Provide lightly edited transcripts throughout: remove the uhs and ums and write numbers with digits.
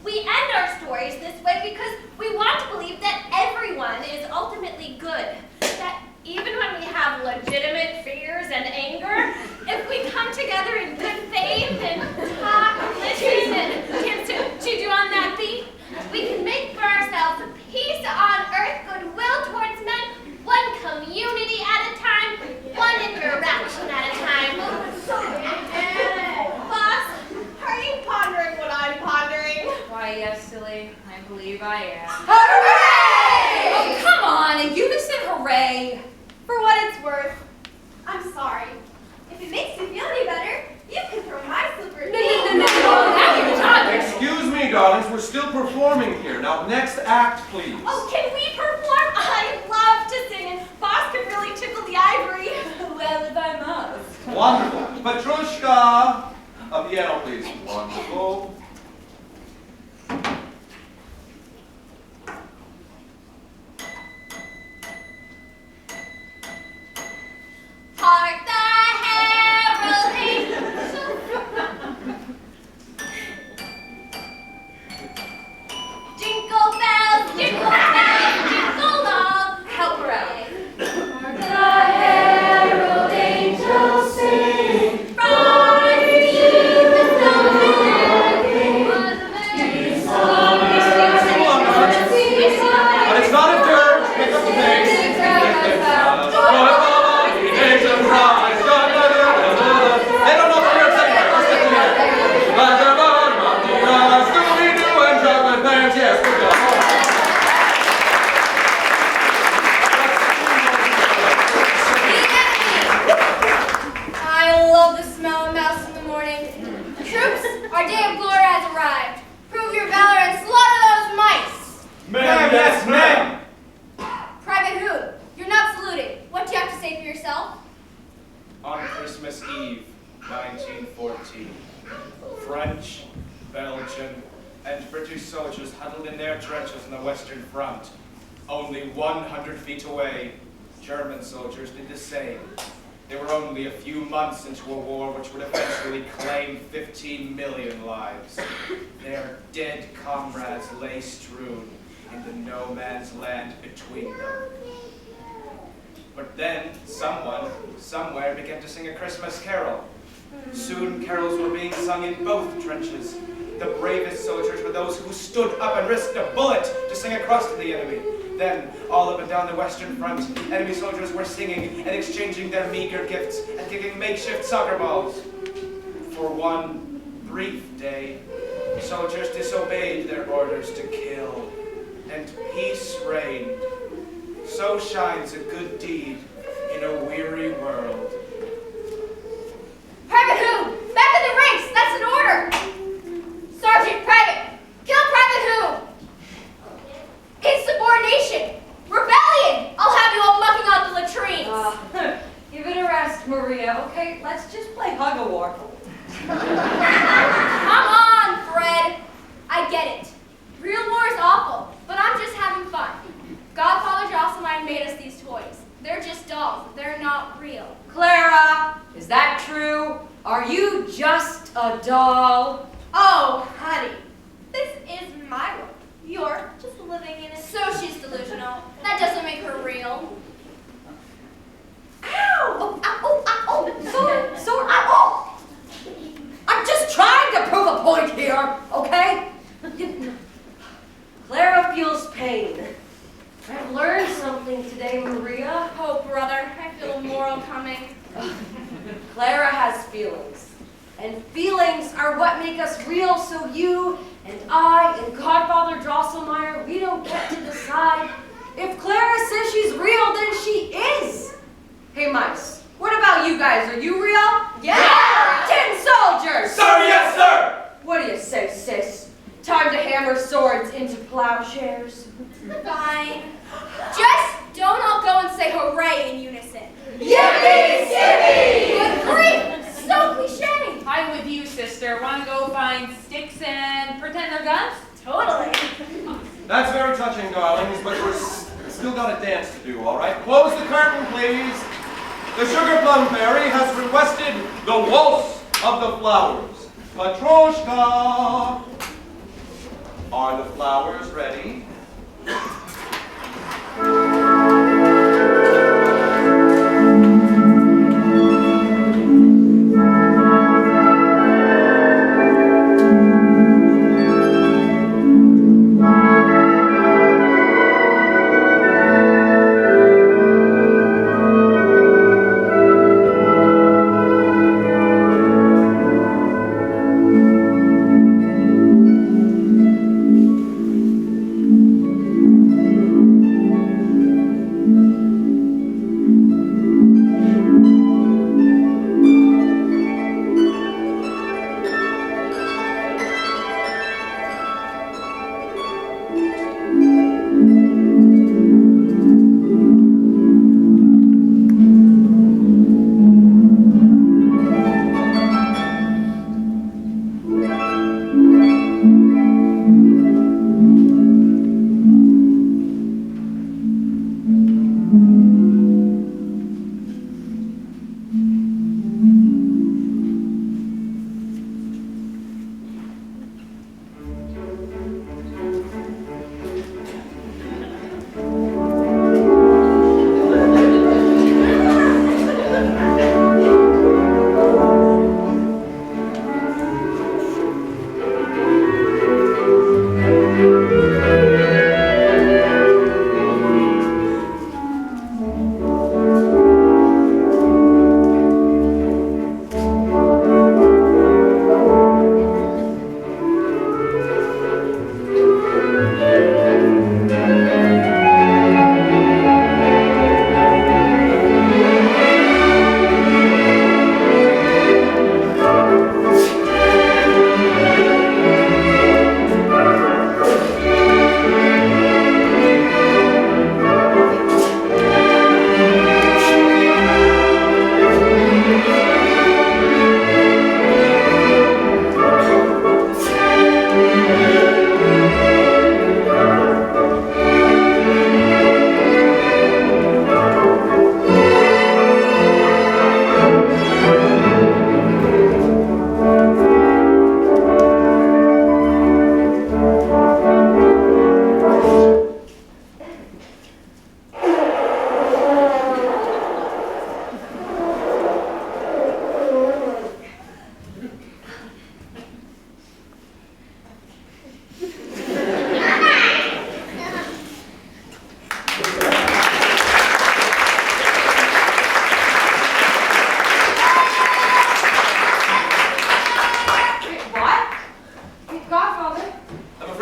We end our stories this way because we want to believe that everyone is ultimately good. That even when we have legitimate fears and anger, if we come together in good faith and talk, listen, and to do on that beat, we can make for ourselves a peace on earth, goodwill towards men, one community at a time, one interaction at a time. Boss, are you pondering what I'm pondering? Why, yes, silly. I believe I am. Hooray! Oh, come on, a unison hooray. For what it's worth, I'm sorry. If it makes you feel any better, you can throw my slipper. No. Excuse me, darlings, we're still performing here. Now, next act, please. Oh, can we perform? I love to sing, and Boss can really tickle the ivory. Well, if I must. Wonderful. Petrushka, a piano, please. Wonderful. Hark the herald angels. Jingle bells, jingle all. Help her out. Hark the herald angels sing. From the deep the snowman king was a merry song. But it's not a dirge. Pick up the pace. They don't know the lyrics anyway. Let's get together. Like a bottom Scooby-Doo and chocolate pants. Yes, good job. I love the smell of mouse in the morning. Troops, our day of glory has arrived. Prove your valor and slaughter those mice. Ma'am, yes, ma'am. Private Who, you're not saluted. What do you have to say for yourself? On Christmas Eve, 1914, French, Belgian, and British soldiers huddled in their trenches on the Western Front. Only 100 feet away, German soldiers did the same. They were only a few months into a war which would eventually claim 15 million lives. Their dead comrades lay strewn in the no-man's land between them. But then, someone, somewhere, began to sing a Christmas carol. Soon, carols were being sung in both trenches. The bravest soldiers were those who stood up and risked a bullet to sing across to the enemy. Then, all up and down the Western Front, enemy soldiers were singing and exchanging their meager gifts and kicking makeshift soccer balls. For one brief day, soldiers disobeyed their orders to kill, and peace reigned. So shines a good deed in a weary world. Private Who, back in the ranks. That's an order. Sergeant, Private, kill Private Who. Insubordination, rebellion. I'll have you all mucking out the latrines. Give it a rest, Maria, okay? Let's just play hug-a-war. Come on, Fred. I get it. Real war is awful, but I'm just having fun. Godfather Drosselmeyer made us these toys. They're just dolls. They're not real. Clara, is that true? Are you just a doll? Oh, honey. This is my world. You're just living in it. So she's delusional. That doesn't make her real. Ow! Oh, ow, ow, Sorry. Ow. I'm just trying to prove a point here, okay? Clara feels pain. I've learned something today, Maria. Oh, brother, I feel a moral coming. Clara has feelings. And feelings are what make us real, so you and I and Godfather Drosselmeyer, we don't get to decide. If Clara says she's real, then she is. Hey, mice, what about you guys? Are you real? Yeah! Tin soldiers! Sir, yes, sir! What do you say, sis? Time to hammer swords into plowshares? Fine. Just don't all go and say hooray in unison. Yippee skippy! Good grief! So cliche. I'm with you, sister. Want to go find sticks and pretend they're guns? Totally. That's very touching, darlings, but we're still got a dance to do, all right? Close the curtain, please. The Sugar Plum Fairy has requested the Waltz of the Flowers. Matroshka! Are the flowers ready?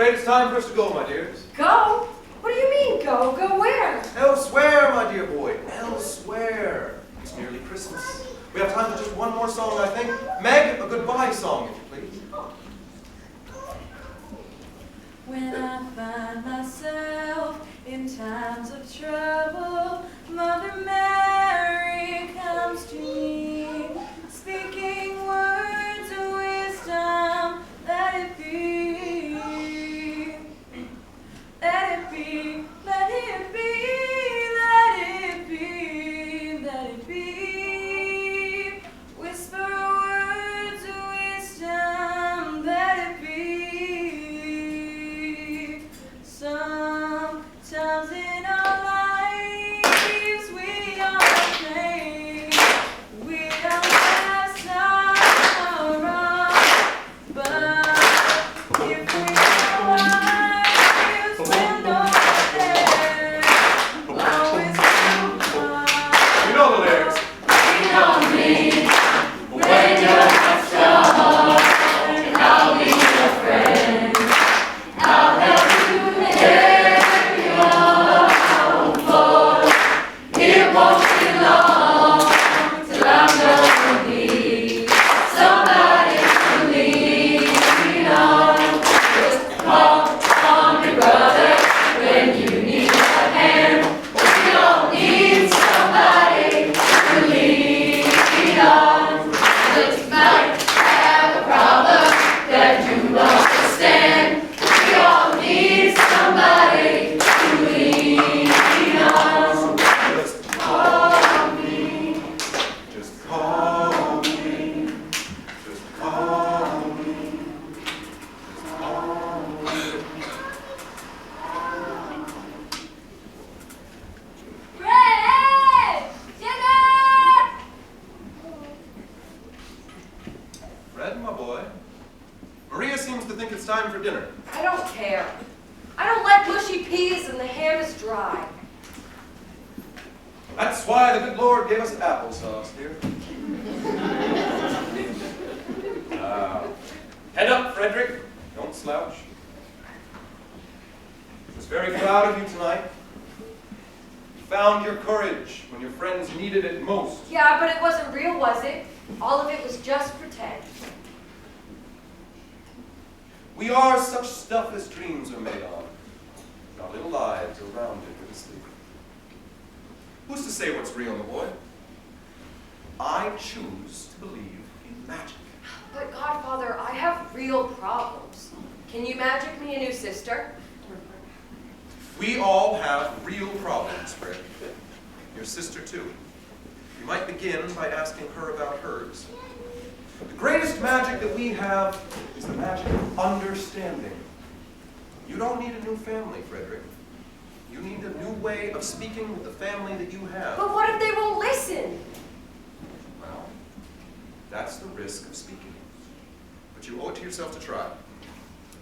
It's time for us to go, my dears. Go? What do you mean, go? Go where? Elsewhere, my dear boy. Elsewhere. It's nearly Christmas. We have time for just one more song, I think. Meg, a goodbye song, if you please. When I find myself in times of trouble, Mother Mary comes to me, speaking words of wisdom. Let it be, let it be, let it be, let it be, let it be. Whisper words of wisdom, let it be. Sometimes in our lives we are afraid, we don't have some. Maria seems to think it's time for dinner. I don't care. I don't like mushy peas and the ham is dry. That's why the good Lord gave us applesauce, dear. Head up, Frederick. Don't slouch. I was very proud of you tonight. You found your courage when your friends needed it most. Yeah, but it wasn't real, was it? All of it was just pretend. We are such stuff as dreams are made of. Our little lives are rounded with a sleep. Who's to say what's real, my boy? I choose to believe in magic. But Godfather, I have real problems. Can you magic me a new sister? We all have real problems, Fred. Your sister, too. You might begin by asking her about hers. The greatest magic that we have is the magic of understanding. You don't need a new family, Frederick. You need a new way of speaking with the family that you have. But what if they won't listen? Well, that's the risk of speaking. But you owe it to yourself to try.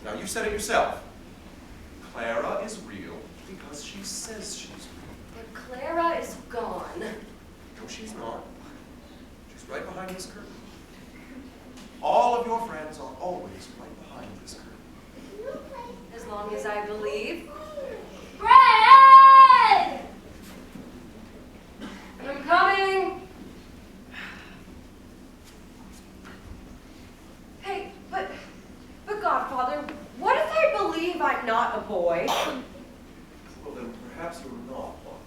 Now, you said it yourself. Clara is real because she says she's real. But Clara is gone. No, she's not. She's right behind this curtain. All of your friends are always right behind this curtain. As long as I believe. Fred! I'm coming. Hey, but Godfather, what if I believe I'm not a boy? Well, then perhaps you're not one.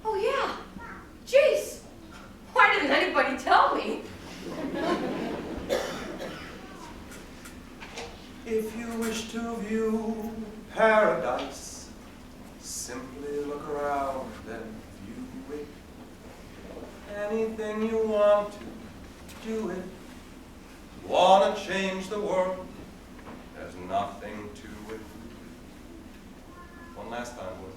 Oh, yeah. Jeez. Why didn't anybody tell me? If you wish to view paradise, simply look around and view it. Anything you want to, do it. Want to change the world, there's nothing to it. One last time, boys.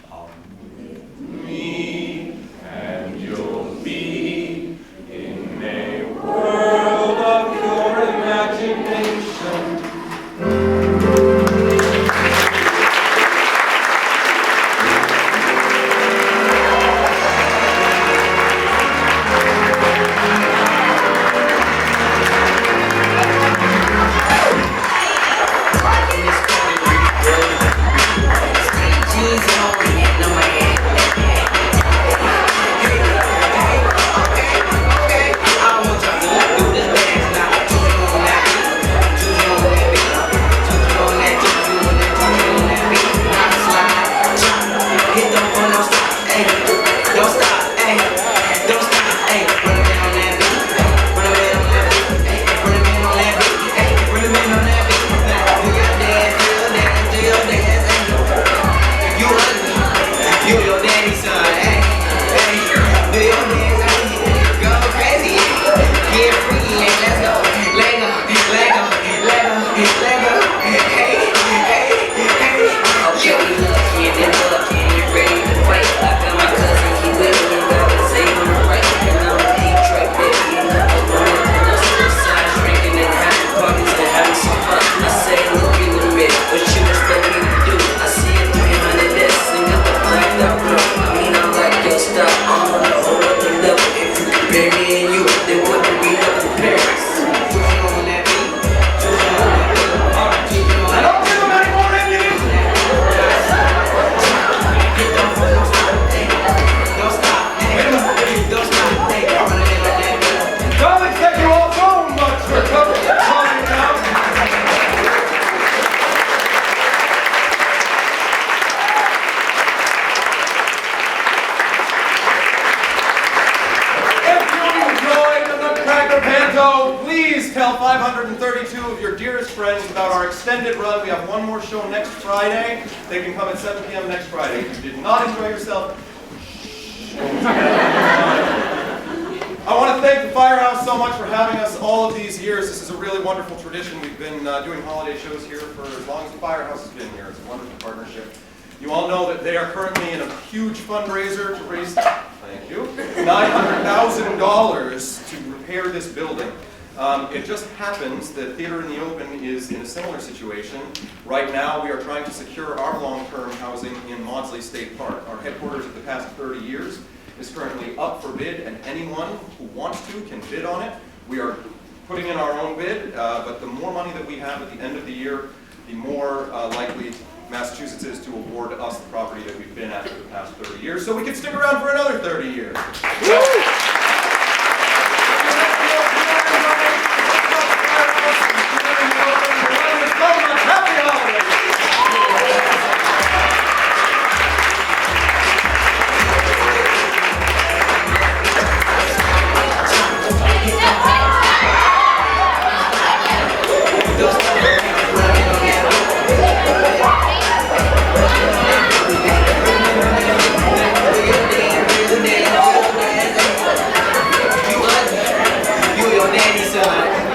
Come with me, and you'll be in a world of pure imagination. Panto, please tell 532 of your dearest friends about our extended run. We have one more show next Friday. They can come at 7 p.m. next Friday. If you did not enjoy yourself, I want to thank the Firehouse so much for having us all of these years. This is a really wonderful tradition. We've been doing holiday shows here for as long as the Firehouse has been here. It's a wonderful partnership. You all know that they are currently in a huge fundraiser to raise, thank you, $900,000 to repair this building. It just happens that Theater in the Open is in a similar situation. Right now, we are trying to secure our long-term housing in Maudsley State Park. Our headquarters of the past 30 years is currently up for bid, and anyone who wants to can bid on it. We are putting in our own bid, but the more money that we have at the end of the year, the more likely Massachusetts is to award us the property that we've been at for the past 30 years, so we can stick around for another 30 years.